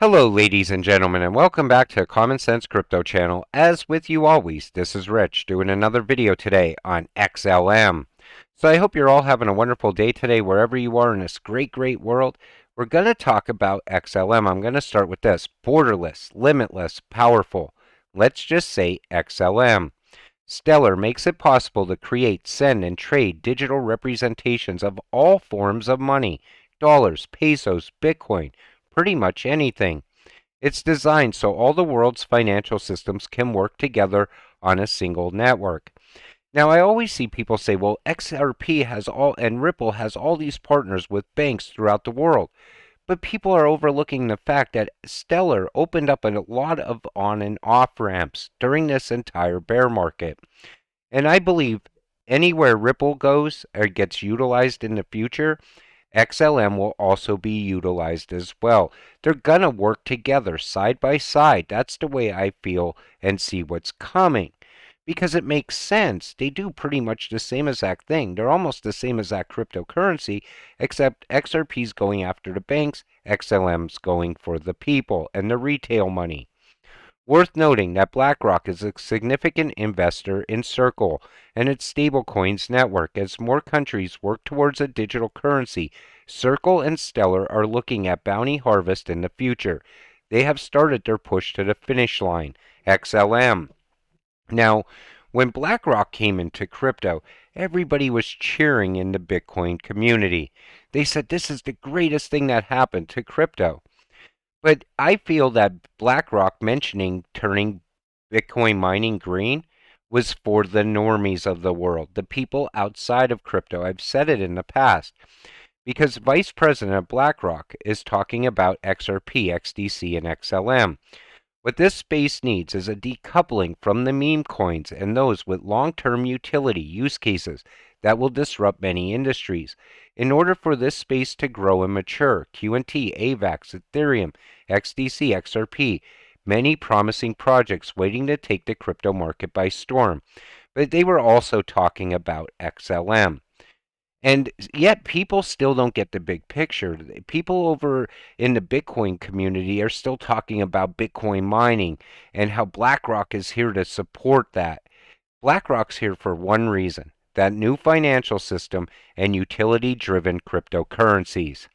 Hello, ladies and gentlemen, and welcome back to Common Sense Crypto Channel. As with you always, this is Rich doing another video today on XLM. So I hope you're all having a wonderful day today wherever you are in this great world. We're going to talk about XLM. I'm going to start with this: borderless, limitless, powerful. Let's just say XLM. Stellar makes it possible to create, send, and trade digital representations of all forms of money: dollars, pesos, Bitcoin, pretty much anything. It's designed so all the world's financial systems can work together on a single network. Now, I always see people say, well, XRP has all, and Ripple has all these partners with banks throughout the world. But people are overlooking the fact that Stellar opened up a lot of on and off ramps during this entire bear market. And I believe anywhere Ripple goes or gets utilized in the future, XLM will also be utilized as well. They're going to work together side by side. That's the way I feel and see what's coming. Because it makes sense. They do pretty much the same exact thing. They're almost the same exact cryptocurrency, except XRP's going after the banks, XLM's going for the people and the retail money. Worth noting that BlackRock is a significant investor in Circle and its stablecoins network. As more countries work towards a digital currency, Circle and Stellar are looking at bounty harvest in the future. They have started their push to the finish line. XLM. Now, when BlackRock came into crypto, everybody was cheering in the Bitcoin community. They said this is the greatest thing that happened to crypto. But I feel that BlackRock mentioning turning Bitcoin mining green was for the normies of the world, the people outside of crypto. I've said it in the past because Vice President of BlackRock is talking about XRP, XDC, and XLM. What this space needs is a decoupling from the meme coins and those with long-term utility use cases that will disrupt many industries. In order for this space to grow and mature, QNT, AVAX, Ethereum, XDC, XRP, many promising projects waiting to take the crypto market by storm. But they were also talking about XLM. And yet people still don't get the big picture. People over in the Bitcoin community are still talking about Bitcoin mining and how BlackRock is here to support that. BlackRock's here for one reason: that new financial system and utility-driven cryptocurrencies.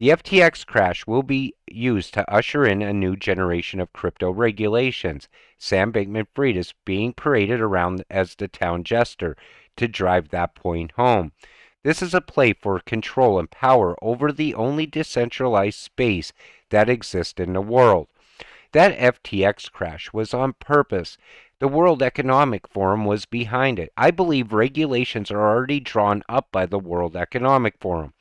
The FTX crash will be used to usher in a new generation of crypto regulations. Sam Bankman-Fried is being paraded around as the town jester to drive that point home. This is a play for control and power over the only decentralized space that exists in the world. That FTX crash was on purpose. The World Economic Forum was behind it. I believe regulations are already drawn up by the World Economic Forum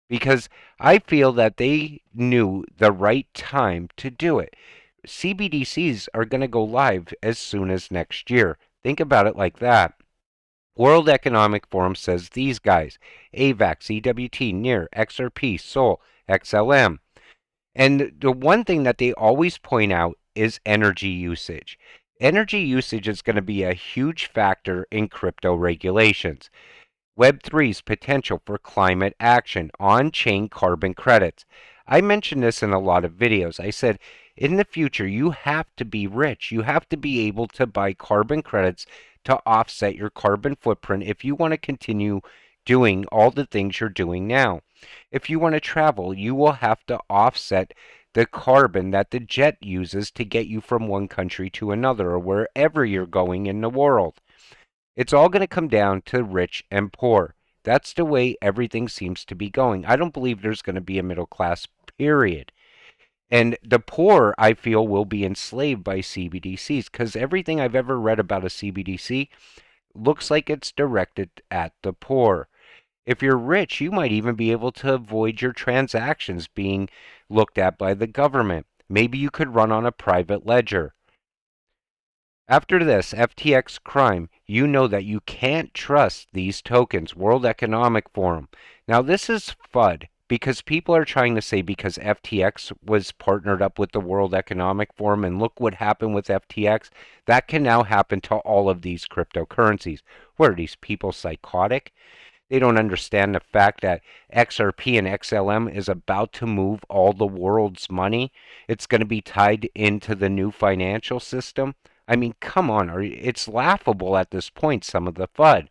because I feel that they knew the right time to do it. CBDCs are going to go live as soon as next year. Think about it like that. World Economic Forum says these guys: AVAX, EWT, NEAR, XRP, SOL, XLM. And the one thing that they always point out is energy usage. Energy usage is going to be a huge factor in crypto regulations. Web3's potential for climate action, on-chain carbon credits. I mentioned this in a lot of videos. I said, in the future, you have to be rich. You have to be able to buy carbon credits to offset your carbon footprint if you want to continue doing all the things you're doing now. If you want to travel, you will have to offset the carbon that the jet uses to get you from one country to another or wherever you're going in the world. It's all going to come down to rich and poor. That's the way everything seems to be going. I don't believe there's going to be a middle class, period. And the poor, I feel, will be enslaved by CBDCs because everything I've ever read about a CBDC looks like it's directed at the poor. If you're rich, you might even be able to avoid your transactions being looked at by the government. Maybe you could run on a private ledger. After this FTX crime, you know that you can't trust these tokens. World Economic Forum. Now, this is FUD because people are trying to say because FTX was partnered up with the World Economic Forum and look what happened with FTX, that can now happen to all of these cryptocurrencies. What are these people, psychotic? They don't understand the fact that XRP and XLM is about to move all the world's money. It's going to be tied into the new financial system. I mean, come on, it's laughable at this point, some of the FUD.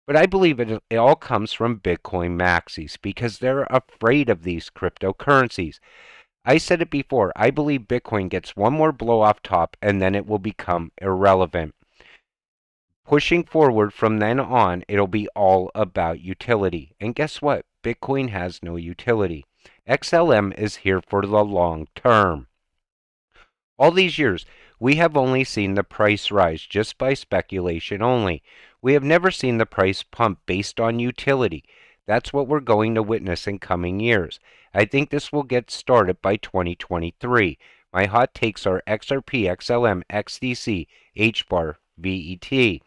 But I believe it all comes from Bitcoin maxis because they're afraid of these cryptocurrencies. I said it before, I believe Bitcoin gets one more blow off top and then it will become irrelevant. Pushing forward from then on, it'll be all about utility. And guess what? Bitcoin has no utility. XLM is here for the long term. All these years, we have only seen the price rise just by speculation only. We have never seen the price pump based on utility. That's what we're going to witness in coming years. I think this will get started by 2023. My hot takes are XRP, XLM, XDC, HBAR, VET.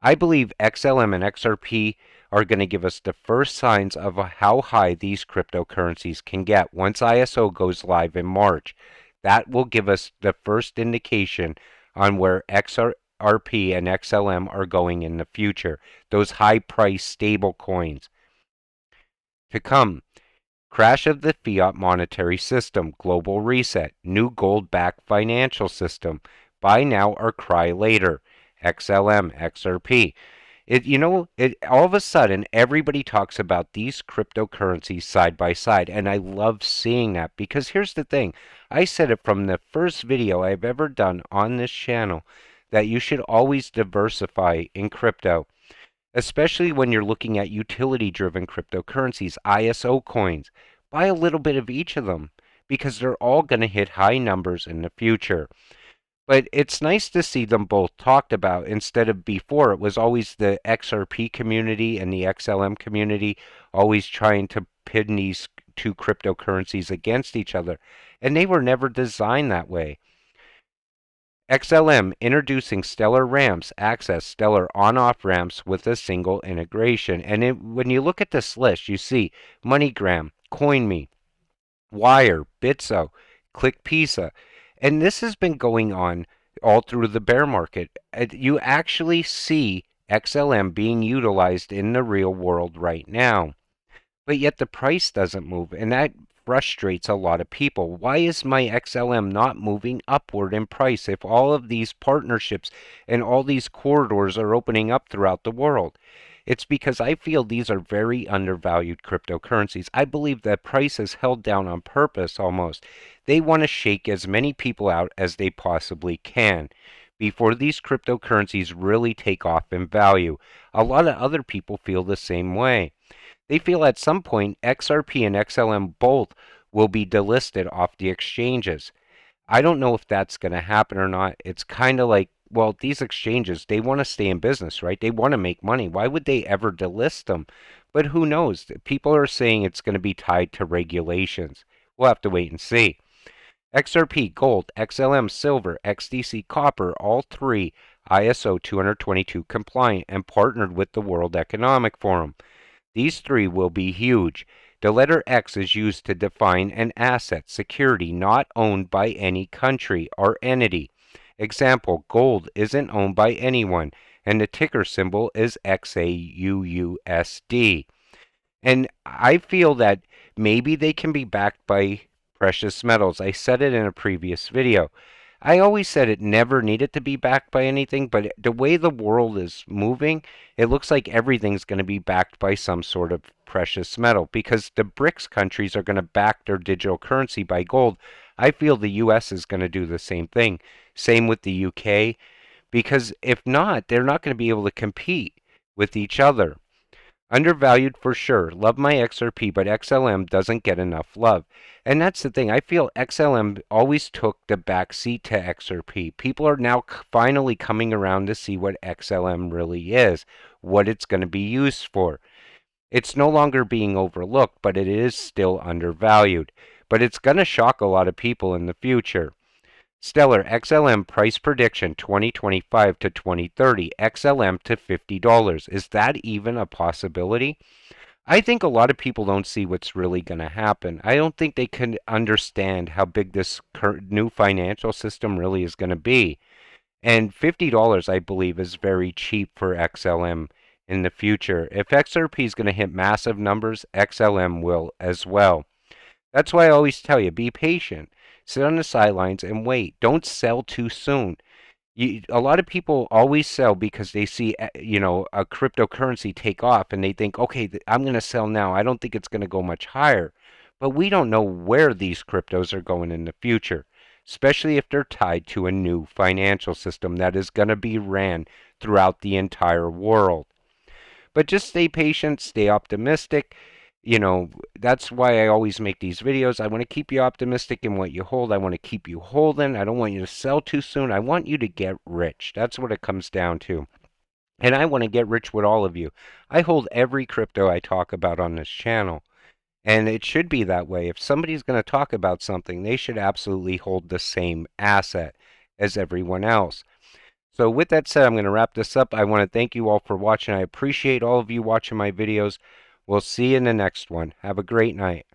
I believe XLM and XRP are going to give us the first signs of how high these cryptocurrencies can get once ISO goes live in March. That will give us the first indication on where XRP and XLM are going in the future. Those high price stable coins. To come, crash of the fiat monetary system, global reset, new gold-backed financial system, buy now or cry later, XLM, XRP. All of a sudden, everybody talks about these cryptocurrencies side by side, and I love seeing that because here's the thing. I said it from the first video I've ever done on this channel that you should always diversify in crypto, especially when you're looking at utility-driven cryptocurrencies, ISO coins. Buy a little bit of each of them because they're all going to hit high numbers in the future. But it's nice to see them both talked about instead of before. It was always the XRP community and the XLM community always trying to pin these two cryptocurrencies against each other. And they were never designed that way. XLM introducing Stellar ramps, access Stellar on-off ramps with a single integration. And when you look at this list, you see MoneyGram, CoinMe, Wire, Bitso, ClickPisa. And this has been going on all through the bear market. You actually see XLM being utilized in the real world right now. But yet the price doesn't move, and that frustrates a lot of people. Why is my XLM not moving upward in price if all of these partnerships and all these corridors are opening up throughout the world? It's because I feel these are very undervalued cryptocurrencies. I believe that price is held down on purpose almost. They want to shake as many people out as they possibly can before these cryptocurrencies really take off in value. A lot of other people feel the same way. They feel at some point XRP and XLM both will be delisted off the exchanges. I don't know if that's going to happen or not. It's kind of like, well, these exchanges, they want to stay in business, right? They want to make money. Why would they ever delist them? But who knows? People are saying it's going to be tied to regulations. We'll have to wait and see. XRP, gold, XLM, silver, XDC, copper, all three ISO 222 compliant and partnered with the World Economic Forum. These three will be huge. The letter X is used to define an asset, security not owned by any country or entity. Example, gold isn't owned by anyone, and the ticker symbol is XAUUSD. And I feel that maybe they can be backed by precious metals. I said it in a previous video. I always said it never needed to be backed by anything, but the way the world is moving, it looks like everything's going to be backed by some sort of precious metal because the BRICS countries are going to back their digital currency by gold. I feel the US is going to do the same thing. Same with the UK, because if not, they're not going to be able to compete with each other. Undervalued for sure. Love my XRP, but XLM doesn't get enough love. And that's the thing. I feel XLM always took the back seat to XRP. People are now finally coming around to see what XLM really is, what it's going to be used for. It's no longer being overlooked, but it is still undervalued. But it's going to shock a lot of people in the future. Stellar XLM price prediction 2025 to 2030, XLM to $50. Is that even a possibility? I think a lot of people don't see what's really going to happen. I don't think they can understand how big this new financial system really is going to be. And $50, I believe, is very cheap for XLM in the future. If XRP is going to hit massive numbers, XLM will as well. That's why I always tell you, be patient. Sit on the sidelines and wait. Don't sell too soon. A lot of people always sell because they see, a cryptocurrency take off and they think, okay, I'm going to sell now. I don't think it's going to go much higher. But we don't know where these cryptos are going in the future, especially if they're tied to a new financial system that is going to be ran throughout the entire world. But just stay patient, stay optimistic. That's why I always make these videos. I want to keep you optimistic in what you hold. I want to keep you holding. I don't want you to sell too soon. I want you to get rich. That's what it comes down to. And I want to get rich with all of you. I hold every crypto I talk about on this channel. And it should be that way. If somebody's going to talk about something, they should absolutely hold the same asset as everyone else. So with that said, I'm going to wrap this up. I want to thank you all for watching. I appreciate all of you watching my videos. We'll see you in the next one. Have a great night.